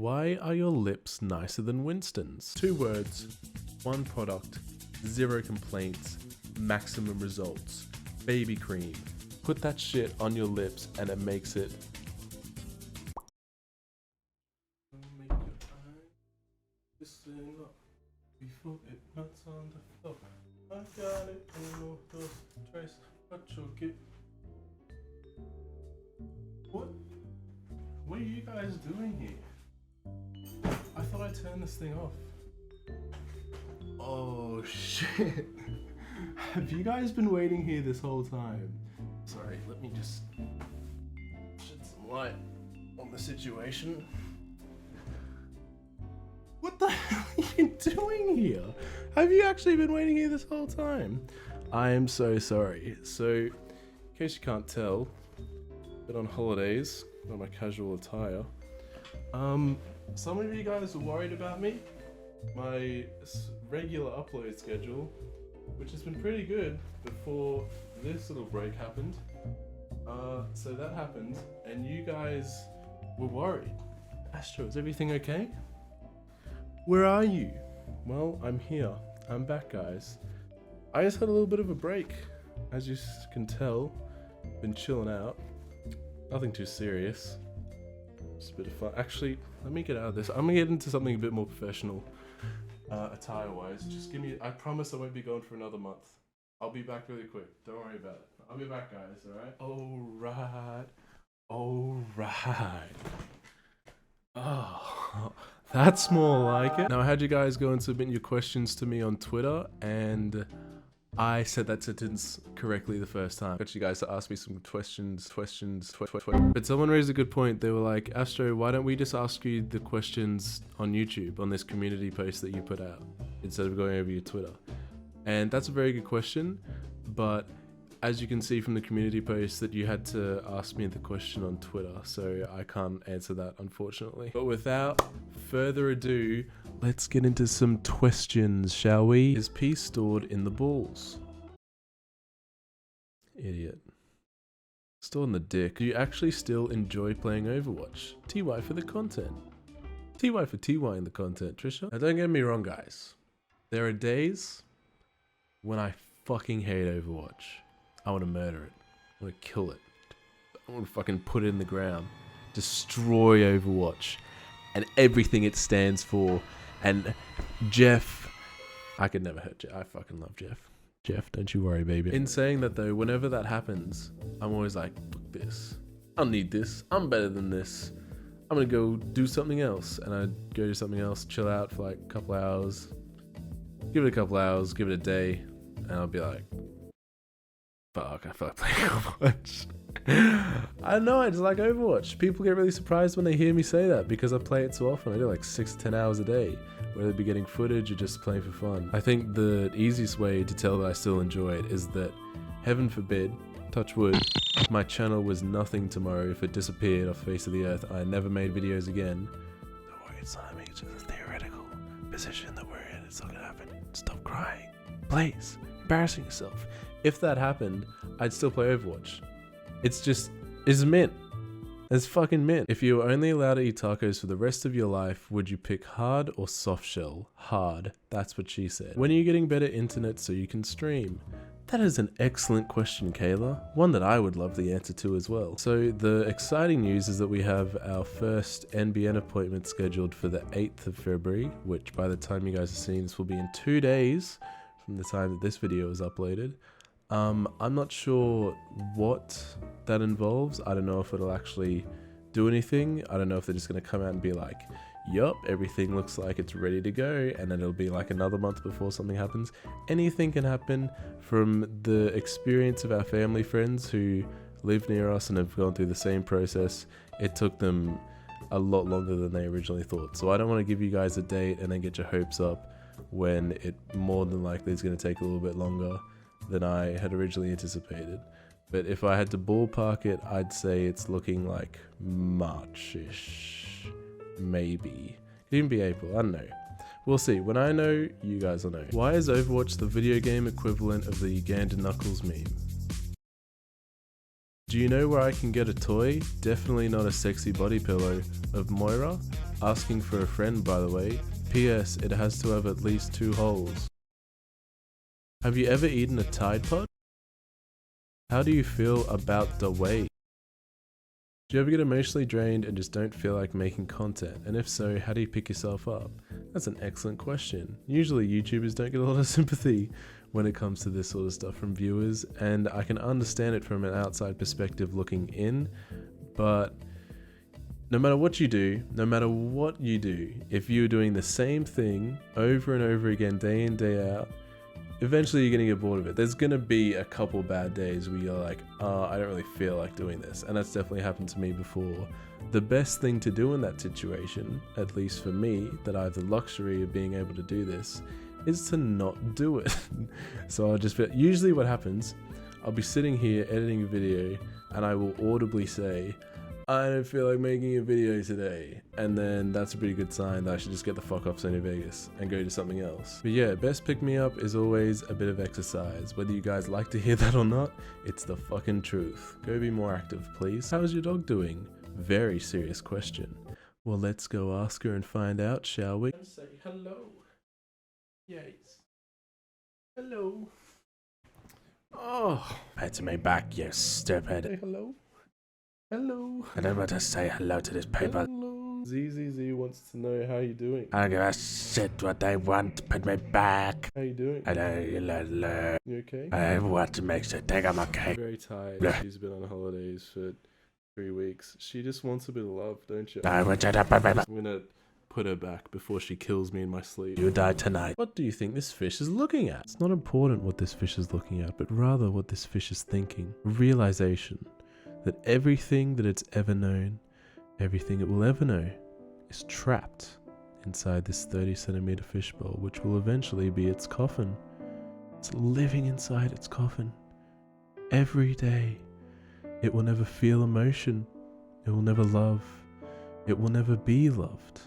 Why are your lips nicer than Winston's? 2 words, 1 product, 0 complaints, maximum results. Baby cream. Put that shit on your lips and it makes it. Make your eyes listen up before it melts on the floor. I got it in all those trace, but you'll get. What are you guys doing here? I thought I turned this thing off. Oh shit. Have you guys been waiting here this whole time? Sorry, let me just shed some light on the situation. What the hell are you doing here? Have you actually been waiting here this whole time? I am so sorry. So, in case you can't tell, I've been on holidays, not my casual attire. Some of you guys were worried about me. My regular upload schedule, which has been pretty good before this little break happened. So that happened, and you guys were worried. Astro, is everything okay? Where are you? Well, I'm here. I'm back, guys. I just had a little bit of a break. As you can tell, been chilling out. Nothing too serious. Just a bit of fun. Actually, let me get out of this. I'm gonna get into something a bit more professional. Attire-wise, just give me. I promise I won't be gone for another month. I'll be back really quick. Don't worry about it. I'll be back, guys. All right. Oh, that's more like it. Now, I had you guys go and submit your questions to me on Twitter, and I said that sentence correctly the first time. I got you guys to ask me some questions. But someone raised a good point. They were like, Astro, why don't we just ask you the questions on YouTube, on this community post that you put out, instead of going over your Twitter? And that's a very good question, but as you can see from the community post, that you had to ask me the question on Twitter, so I can't answer that, unfortunately. But without further ado, let's get into some questions, shall we? Is peace stored in the balls? Idiot. Stored in the dick. Do you actually still enjoy playing Overwatch? TY for the content. TY for TYing the content, Trisha. Now don't get me wrong, guys. There are days when I fucking hate Overwatch. I want to murder it. I want to kill it. I want to fucking put it in the ground. Destroy Overwatch and everything it stands for. And Jeff, I could never hurt Jeff. I fucking love Jeff. Jeff, don't you worry, baby. In saying that though, whenever that happens, I'm always like, fuck this. I don't need this. I'm better than this. I'm gonna go do something else. And I go do something else, chill out for like a couple hours. Give it a couple hours, give it a day, and I'll be like, fuck, I feel like playing Overwatch. I know, I just like Overwatch. People get really surprised when they hear me say that because I play it so often. I do like 6 to 10 hours a day, whether it be getting footage or just playing for fun. I think the easiest way to tell that I still enjoy it is that, heaven forbid, touch wood, if my channel was nothing tomorrow, if it disappeared off the face of the earth, I never made videos again. Don't worry, it's not me, it's just a theoretical position that we're in. It's not gonna happen. Stop crying. Please. Embarrassing yourself. If that happened, I'd still play Overwatch. It's mint. It's fucking mint. If you were only allowed to eat tacos for the rest of your life, would you pick hard or soft shell? Hard. That's what she said. When are you getting better internet so you can stream? That is an excellent question, Kayla. One that I would love the answer to as well. So the exciting news is that we have our first NBN appointment scheduled for the 8th of February, which by the time you guys are seeing this will be in 2 days from the time that this video is uploaded. I'm not sure what that involves. I don't know if it'll actually do anything. I don't know if they're just going to come out and be like, yup, everything looks like it's ready to go, and then it'll be like another month before something happens. Anything can happen. From the experience of our family friends who live near us and have gone through the same process, it took them a lot longer than they originally thought. So I don't want to give you guys a date and then get your hopes up when it more than likely is going to take a little bit longer than I had originally anticipated. But if I had to ballpark it, I'd say it's looking like March-ish, maybe. Could even be April, I don't know. We'll see. When I know, you guys will know. Why is Overwatch the video game equivalent of the Uganda Knuckles meme? Do you know where I can get a toy? Definitely not a sexy body pillow of Moira. Asking for a friend, by the way. P.S. It has to have at least 2 holes. Have you ever eaten a Tide Pod? How do you feel about the weight? Do you ever get emotionally drained and just don't feel like making content? And if so, how do you pick yourself up? That's an excellent question. Usually YouTubers don't get a lot of sympathy when it comes to this sort of stuff from viewers, and I can understand it from an outside perspective looking in, but no matter what you do, if you're doing the same thing over and over again, day in, day out, eventually you're gonna get bored of it. There's gonna be a couple bad days where you're like, I don't really feel like doing this. And that's definitely happened to me before. The best thing to do in that situation, at least for me, that I have the luxury of being able to do this, is to not do it. So I'll just feel, usually what happens, I'll be sitting here editing a video and I will audibly say, I don't feel like making a video today, and then that's a pretty good sign that I should just get the fuck off Sony Vegas and go to something else. But yeah, best pick me up is always a bit of exercise. Whether you guys like to hear that or not, it's the fucking truth. Go be more active, please. How's your dog doing? Very serious question. Well, let's go ask her and find out, shall we? Say hello. Yes. Hello. Oh, pat me back, you stupid. Say hello. Hello. I don't want to say hello to this paper. Hello. ZZZ wants to know how you doing. I don't give a shit what they want. Put me back. How you doing? Hello. You okay? I want to make sure think I'm okay. Very tired. Blah. She's been on holidays for 3 weeks. She just wants a bit of love, don't you? I'm gonna put her back before she kills me in my sleep. You die tonight. What do you think this fish is looking at? It's not important what this fish is looking at, but rather what this fish is thinking. Realization that everything that it's ever known, everything it will ever know, is trapped inside this 30cm fishbowl, which will eventually be its coffin. It's living inside its coffin. Every day, it will never feel emotion. It will never love. It will never be loved.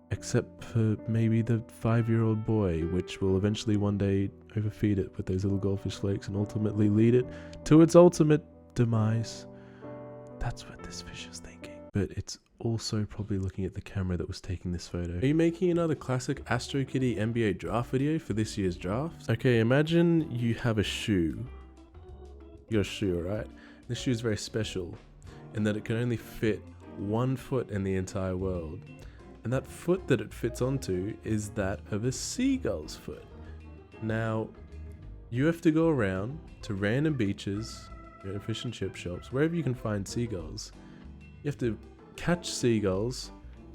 Except for maybe the 5-year-old boy, which will eventually one day overfeed it with those little goldfish flakes and ultimately lead it to its ultimate demise. That's what this fish is thinking. But it's also probably looking at the camera that was taking this photo. Are you making another classic AstroKitty NBA draft video for this year's draft? Okay, imagine you have a shoe. You got a shoe, right? This shoe is very special in that it can only fit 1 foot in the entire world. And that foot that it fits onto is that of a seagull's foot. Now, you have to go around to random beaches, fish and chip shops, wherever you can find seagulls. You have to catch seagulls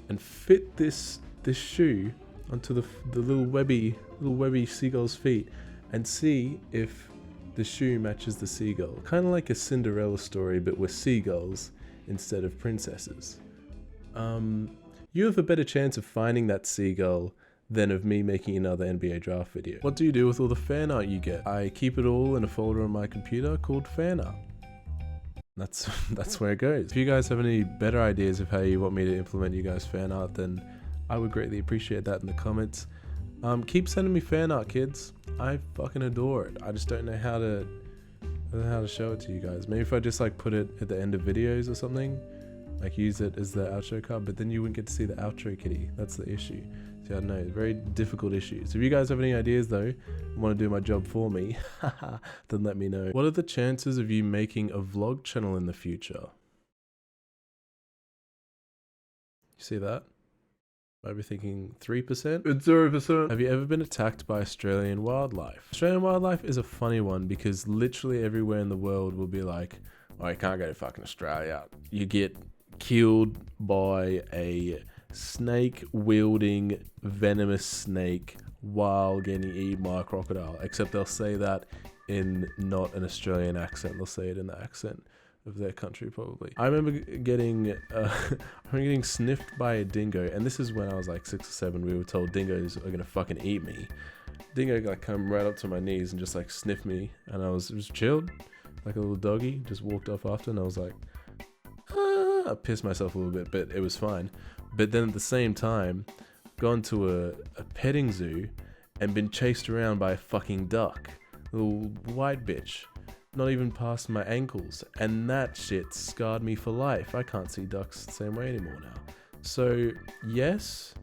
and fit this shoe onto the little webby seagull's feet and see if the shoe matches the seagull. Kind of like a Cinderella story, but with seagulls instead of princesses. You have a better chance of finding that seagull than of me making another NBA draft video. What do you do with all the fan art you get? I keep it all in a folder on my computer called fan art. That's where it goes. If you guys have any better ideas of how you want me to implement you guys' fan art, then I would greatly appreciate that in the comments. Keep sending me fan art, kids. I fucking adore it. I just don't know how to show it to you guys. Maybe if I just like put it at the end of videos or something, like use it as the outro card, but then you wouldn't get to see the outro kitty. That's the issue. See, I don't know, very difficult issues. If you guys have any ideas though, and want to do my job for me, then let me know. What are the chances of you making a vlog channel in the future? You see that? Might be thinking 3%? It's 0%. Have you ever been attacked by Australian wildlife? Australian wildlife is a funny one because literally everywhere in the world will be like, oh, you can't go to fucking Australia. You get killed by a snake-wielding venomous snake while getting eaten by a crocodile. Except they'll say that in not an Australian accent. They'll say it in the accent of their country, probably. I remember getting sniffed by a dingo, and this is when I was like 6 or 7. We were told dingoes are gonna fucking eat me. Dingo like come right up to my knees and just like sniff me, and I was chilled like a little doggy. Just walked off after, and I was like, I pissed myself a little bit, but it was fine. But then at the same time, gone to a petting zoo and been chased around by a fucking duck, little white bitch. Not even past my ankles, and that shit scarred me for life. I can't see ducks the same way anymore now. So yes,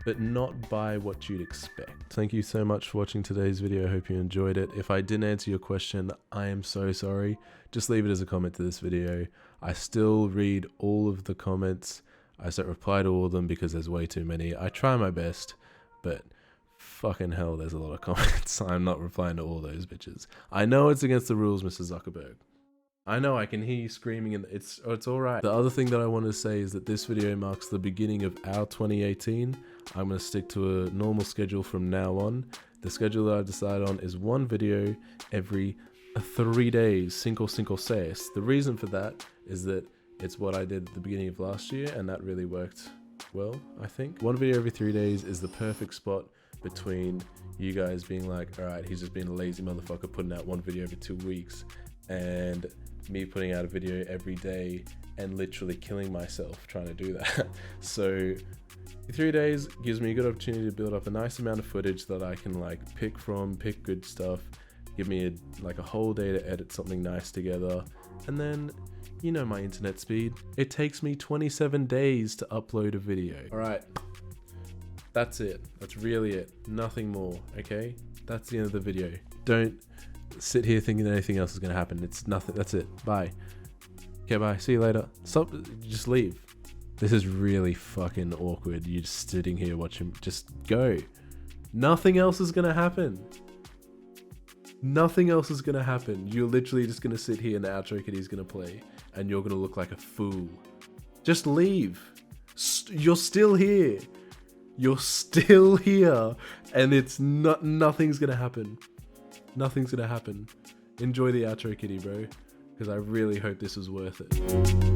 but not by what you'd expect. Thank you so much for watching today's video. I hope you enjoyed it. If I didn't answer your question, I am so sorry. Just leave it as a comment to this video. I still read all of the comments. I just don't reply to all of them because there's way too many. I try my best, but fucking hell, there's a lot of comments. I'm not replying to all those bitches. I know it's against the rules, Mr. Zuckerberg. I know, I can hear you screaming, and it's alright. The other thing that I want to say is that this video marks the beginning of our 2018. I'm going to stick to a normal schedule from now on. The schedule that I've decided on is one video every 3 days, cinco seis. The reason for that is that it's what I did at the beginning of last year, and that really worked well, I think. One video every 3 days is the perfect spot between you guys being like, alright, he's just being a lazy motherfucker putting out one video every 2 weeks, and me putting out a video every day and literally killing myself trying to do that. So 3 days gives me a good opportunity to build up a nice amount of footage that I can like pick good stuff, give me a whole day to edit something nice together. And then, you know my internet speed, it takes me 27 days to upload a video. All right, that's it. That's really it. Nothing more, okay? That's the end of the video. Don't sit here thinking that anything else is going to happen. It's nothing. That's it. Bye. Okay, bye. See you later. Stop. Just leave. This is really fucking awkward. You're just sitting here watching. Just go. Nothing else is going to happen. Nothing else is going to happen. You're literally just going to sit here and the AstroKitty is going to play and you're going to look like a fool. Just leave. You're still here. You're still here and it's not, nothing's going to happen. Nothing's gonna happen. Enjoy the AstroKitty, bro, because I really hope this was worth it.